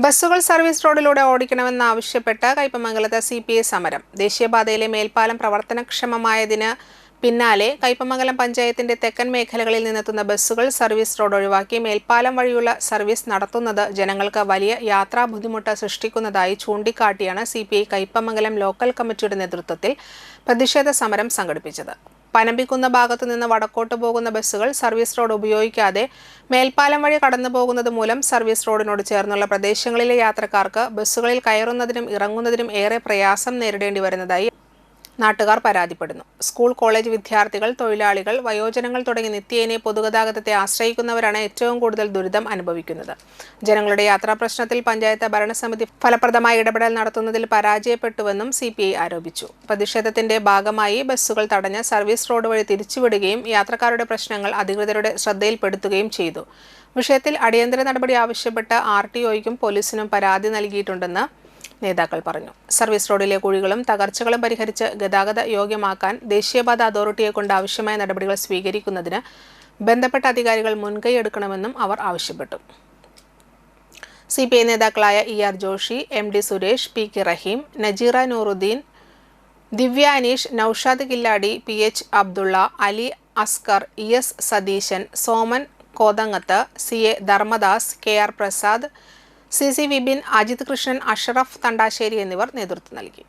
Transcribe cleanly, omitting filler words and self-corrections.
ബസ്സുകൾ സർവീസ് റോഡിലൂടെ ഓടിക്കണമെന്നാവശ്യപ്പെട്ട് കയ്പമംഗലത്ത് CPI സമരം. ദേശീയപാതയിലെ മേൽപ്പാലം പ്രവർത്തനക്ഷമമായതിന് പിന്നാലെ കയ്പമംഗലം പഞ്ചായത്തിന്റെ തെക്കൻ മേഖലകളിൽ നിന്നെത്തുന്ന ബസ്സുകൾ സർവീസ് റോഡ് ഒഴിവാക്കി മേൽപ്പാലം വഴിയുള്ള സർവീസ് നടത്തുന്നത് ജനങ്ങൾക്ക് വലിയ യാത്രാ ബുദ്ധിമുട്ട് സൃഷ്ടിക്കുന്നതായി ചൂണ്ടിക്കാട്ടിയാണ് CPI കയ്പമംഗലം ലോക്കൽ കമ്മിറ്റിയുടെ നേതൃത്വത്തിൽ പ്രതിഷേധ സമരം സംഘടിപ്പിച്ചത്. പനമ്പിക്കുന്ന ഭാഗത്തു നിന്ന് വടക്കോട്ട് പോകുന്ന ബസ്സുകൾ സർവീസ് റോഡ് ഉപയോഗിക്കാതെ മേൽപ്പാലം വഴി കടന്നു പോകുന്നത് മൂലം സർവീസ് റോഡിനോട് ചേർന്നുള്ള പ്രദേശങ്ങളിലെ യാത്രക്കാർക്ക് ബസ്സുകളിൽ കയറുന്നതിനും ഇറങ്ങുന്നതിനും ഏറെ പ്രയാസം നേരിടേണ്ടി വരുന്നതായി നാട്ടുകാർ പരാതിപ്പെടുന്നു. സ്കൂൾ, കോളേജ് വിദ്യാർത്ഥികൾ, തൊഴിലാളികൾ, വയോജനങ്ങൾ തുടങ്ങി നിത്യേന പൊതുഗതാഗതത്തെ ആശ്രയിക്കുന്നവരാണ് ഏറ്റവും കൂടുതൽ ദുരിതം അനുഭവിക്കുന്നത്. ജനങ്ങളുടെ യാത്രാ പ്രശ്നത്തിൽ പഞ്ചായത്ത് ഭരണസമിതി ഫലപ്രദമായ ഇടപെടൽ നടത്തുന്നതിൽ പരാജയപ്പെട്ടുവെന്നും CPI ആരോപിച്ചു. പ്രതിഷേധത്തിന്റെ ഭാഗമായി ബസ്സുകൾ തടഞ്ഞ് സർവീസ് റോഡ് വഴി തിരിച്ചുവിടുകയും യാത്രക്കാരുടെ പ്രശ്നങ്ങൾ അധികൃതരുടെ ശ്രദ്ധയിൽപ്പെടുത്തുകയും ചെയ്തു. വിഷയത്തിൽ അടിയന്തര നടപടി ആവശ്യപ്പെട്ട് RTOയ്ക്കും പോലീസിനും പരാതി നൽകിയിട്ടുണ്ടെന്ന് നേതാക്കൾ പറഞ്ഞു. സർവീസ് റോഡിലെ കുഴികളും തകർച്ചകളും പരിഹരിച്ച് ഗതാഗത യോഗ്യമാക്കാൻ ദേശീയപാത അതോറിറ്റിയെ കൊണ്ട് ആവശ്യമായ നടപടികൾ സ്വീകരിക്കുന്നതിന് ബന്ധപ്പെട്ട അധികാരികൾ മുൻകൈയെടുക്കണമെന്നും അവർ ആവശ്യപ്പെട്ടു. CPI നേതാക്കളായ ER Joshi, MD Suresh, PK റഹീം, നജീറ നൂറുദ്ദീൻ, ദിവ്യ Aneesh, Naushad കില്ലാടി, PH Abdulla, Ali Askar, ES Satheesan, Soman കോതങ്ങത്ത്, CA Dharmadas, KR Prasad, CC Vipin, Ajith Krishnan, Ashraf Thandassery എന്നിവർ നേതൃത്വം നൽകി.